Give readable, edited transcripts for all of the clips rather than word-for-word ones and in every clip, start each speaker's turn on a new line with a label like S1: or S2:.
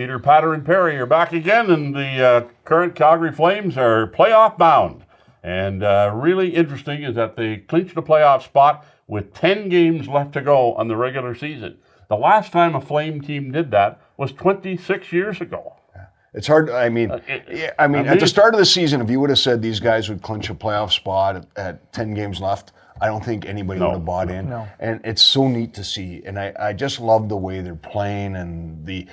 S1: Peter, Patter, and Perry are back again, and the current Calgary Flames are playoff bound. And really interesting is that they clinched a playoff spot with 10 games left to go on the regular season. The last time a Flame team did that was 26 years ago.
S2: It's hard. I mean, at the start of the season, if you would have said these guys would clinch a playoff spot at 10 games left, I don't think anybody would have bought in.
S3: No.
S2: And it's so neat to see. And I just love the way they're playing and the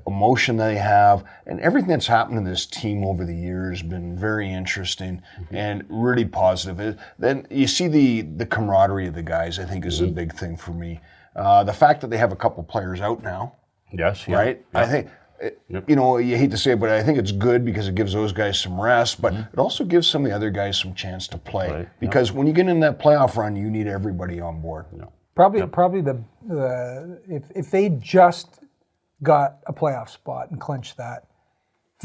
S2: emotion they have and everything that's happened in this team over the years has been very interesting and really positive. Then you see the camaraderie of the guys, I think, is a big thing for me. The fact that they have a couple players out now.
S1: Yes. Yeah,
S2: right?
S1: Yeah.
S2: I think. You hate to say it, but I think it's good because it gives those guys some rest, but it also gives some of the other guys some chance to play. Because when you get in that playoff run, you need everybody on board.
S3: Probably if they just got a playoff spot and clinched that,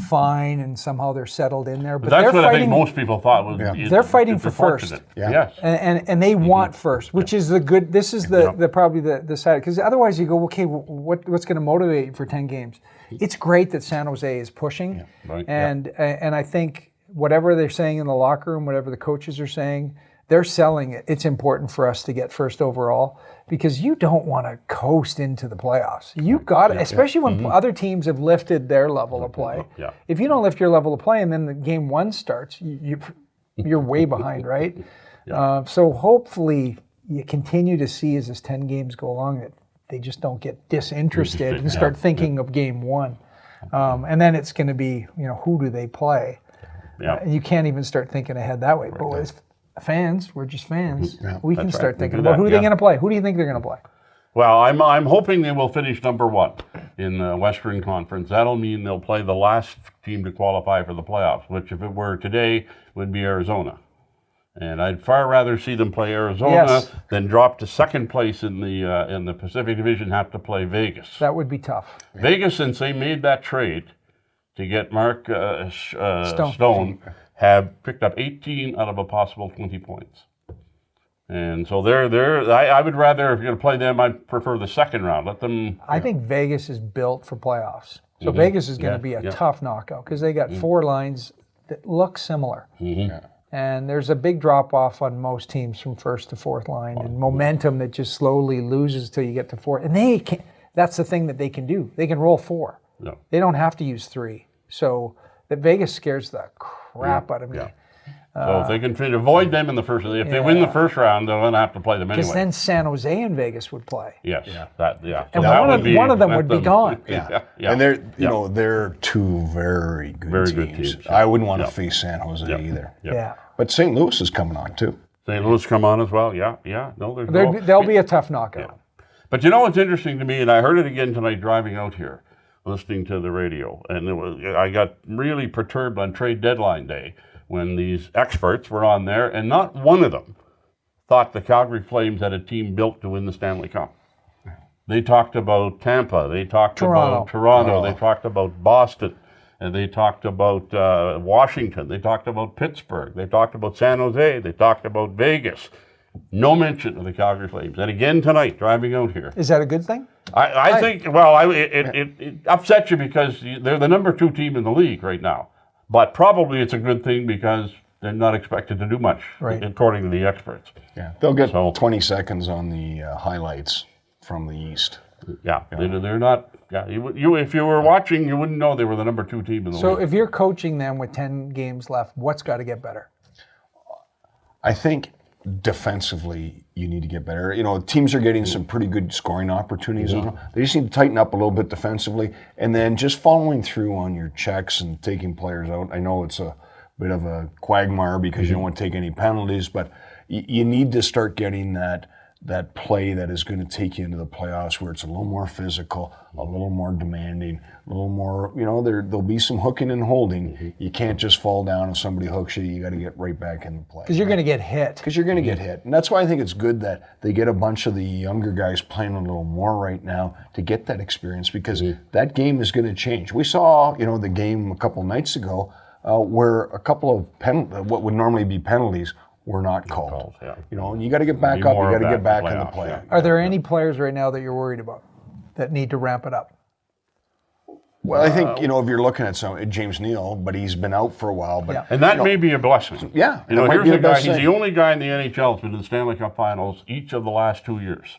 S3: fine, and somehow they're settled in there.
S1: But that's what I think most people thought was.
S3: They're fighting for first.
S1: Yes.
S3: And they want first, which is the good. This is probably the side, because otherwise you go, okay, what's going to motivate you for 10 games? It's great that San Jose is pushing, and I think whatever they're saying in the locker room, whatever the coaches are saying, they're selling it. It's important for us to get first overall because you don't want to coast into the playoffs. You've got, especially when other teams have lifted their level of play. If you don't lift your level of play and then the game one starts, you're way behind, right? So hopefully you continue to see as this 10 games go along that they just don't get disinterested and start thinking of game one. And then it's going to be, who do they play? You can't even start thinking ahead that way. But as fans, we're just fans. We can start thinking about who are they going to play? Who do you think they're going to play?
S1: Well, I'm hoping they will finish number one in the Western Conference. That'll mean they'll play the last team to qualify for the playoffs, which if it were today would be Arizona. And I'd far rather see them play Arizona than drop to second place in the Pacific Division, have to play Vegas.
S3: That would be tough.
S1: Vegas, since they made that trade to get Mark Stone, have picked up 18 out of a possible 20 points. And so I would rather, if you're going to play them, I'd prefer the second round. Let them.
S3: I think Vegas is built for playoffs. So Vegas is going to be a tough knockout because they got four lines that look similar. And there's a big drop-off on most teams from first to fourth line and momentum that just slowly loses till you get to four. And they can, that's the thing that they can do. They can roll four. They don't have to use three. So that Vegas scares the crap out of me.
S1: So if they can avoid them in the first, if they win the first round, they're going to have to play them anyway.
S3: Because then San Jose and Vegas would play.
S1: Yes.
S3: And one of them would be gone.
S2: And they're two very good teams. I wouldn't want to face San Jose either. But St. Louis is coming on too.
S1: St. Louis come on as well. No,
S3: there'll be a tough knockout.
S1: But you know what's interesting to me, and I heard it again tonight driving out here, listening to the radio, and I got really perturbed on trade deadline day when these experts were on there, and not one of them thought the Calgary Flames had a team built to win the Stanley Cup. They talked about Tampa, they talked about Toronto, they talked about Boston, and they talked about Washington, they talked about Pittsburgh, they talked about San Jose, they talked about Vegas. No mention of the Calgary Flames. And again tonight, driving out here.
S3: Is that a good thing?
S1: I think, it upsets you because they're the number 2 team in the league right now. But probably it's a good thing because they're not expected to do much, according to the experts.
S2: They'll get 20 seconds on the highlights from the East.
S1: They're not. If you were watching, you wouldn't know they were the number 2 team in the league.
S3: So if you're coaching them with 10 games left, what's got to get better?
S2: I think defensively, you need to get better. Teams are getting some pretty good scoring opportunities on them. They just need to tighten up a little bit defensively, and then just following through on your checks and taking players out. I know it's a bit of a quagmire because you don't want to take any penalties, but you need to start getting that play that is going to take you into the playoffs where it's a little more physical, a little more demanding, a little more, there'll be some hooking and holding. You can't just fall down if somebody hooks you. You got to get right back in the play.
S3: Because you're going to get hit.
S2: Because you're going to get hit. And that's why I think it's good that they get a bunch of the younger guys playing a little more right now to get that experience because that game is going to change. We saw, the game a couple nights ago where a couple of what would normally be penalties were not called. And you got to get back up. You got to get back in the play.
S3: Are there any players right now that you're worried about that need to ramp it up?
S2: Well, I think, if you're looking at James Neal, but he's been out for a while. But
S1: And that may be a blessing.
S2: Yeah.
S1: Here's a guy, he's the only guy in the NHL that's been in the Stanley Cup finals each of the last 2 years.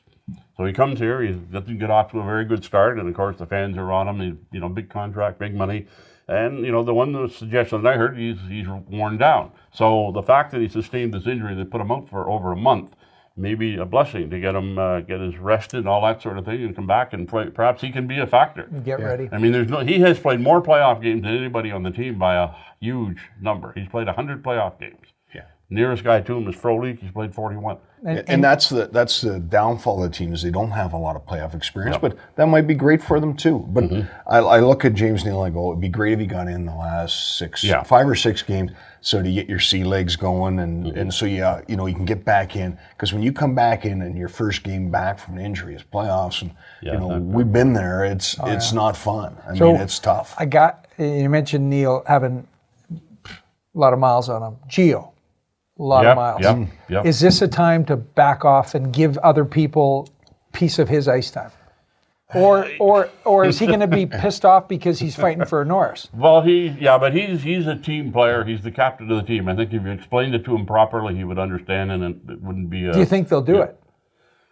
S1: So he comes here, he doesn't get off to a very good start, and of course the fans are on him, big contract, big money. And, the one suggestion that I heard, he's worn down. So the fact that he sustained this injury that put him out for over a month, maybe a blessing to get him get his rested and all that sort of thing and come back and play. Perhaps he can be a factor.
S3: Get ready.
S1: I mean, he has played more playoff games than anybody on the team by a huge number. He's played 100 playoff games.
S2: Yeah. Nearest
S1: guy to him is Frolik. He's played 41.
S2: And that's the downfall of the team is they don't have a lot of playoff experience, but that might be great for them too. But I look at James Neal and I go, it'd be great if he got in the last 5 or 6 games, so to get your sea legs going and so you can get back in, because when you come back in and your first game back from an injury is playoffs, and we've been there. It's not fun. I mean, it's tough.
S3: You mentioned Neal having a lot of miles on him. Gio. A lot of miles.
S1: Yep.
S3: Is this a time to back off and give other people piece of his ice time? Or is he going to be pissed off because he's fighting for a Norris?
S1: Well, but he's a team player. He's the captain of the team. I think if you explained it to him properly, he would understand, and it wouldn't be.
S3: Do you think they'll do it?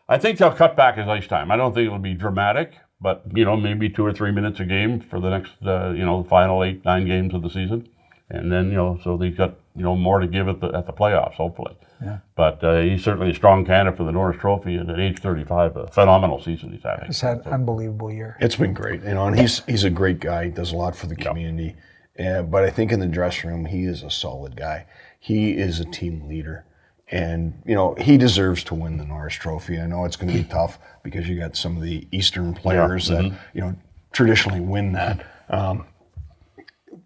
S1: I think they'll cut back his ice time. I don't think it'll be dramatic, but maybe 2 or 3 minutes a game for the next the final 8-9 games of the season, and then so they've got more to give at the playoffs, hopefully.
S3: Yeah.
S1: But he's certainly a strong candidate for the Norris Trophy, and at age 35, a phenomenal season he's having.
S3: He's had an unbelievable year.
S2: It's been great, and he's a great guy. He does a lot for the community. But I think in the dressing room, he is a solid guy. He is a team leader, and he deserves to win the Norris Trophy. I know it's going to be tough because you got some of the Eastern players that traditionally win that.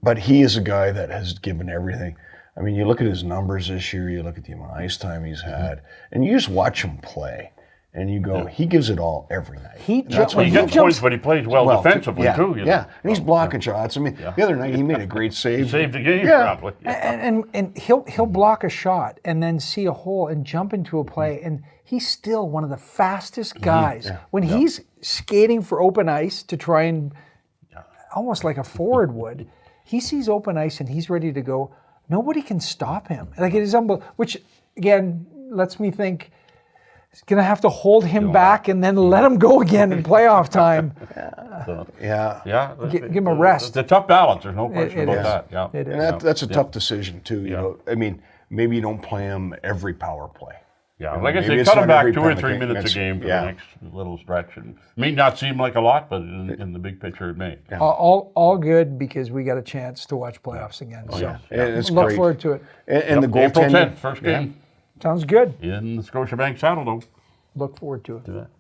S2: But he is a guy that has given everything. I mean, you look at his numbers this year, you look at the amount of ice time he's had, and you just watch him play, and you go, he gives it all every night.
S1: He gets points, but he plays well defensively, too.
S2: Yeah, and he's blocking shots. I mean, the other night he made a great save.
S1: He saved the game, probably.
S3: And he'll block a shot and then see a hole and jump into a play, and he's still one of the fastest guys. When he's skating for open ice to try and, almost like a forward would, he sees open ice and he's ready to go. Nobody can stop him. Like, it is unbelievable. Which, again, lets me think he's going to have to hold him back and then let him go again in playoff time. Give him a rest.
S1: It's a tough balance. There's no question about that.
S3: It is.
S2: And that's a tough decision, too. I mean, maybe you don't play him every power play.
S1: Yeah, like I said, cut him back 2 or 3 minutes a game for the next little stretch. And it may not seem like a lot, but in the big picture, it may.
S3: Yeah. All good, because we got a chance to watch playoffs again. So
S2: it's
S3: look
S2: great.
S3: forward to it.
S2: And the goaltending.
S1: April 10th, first game.
S3: Sounds good.
S1: In the Scotiabank Saddledome.
S3: Look forward to it.
S1: Do that.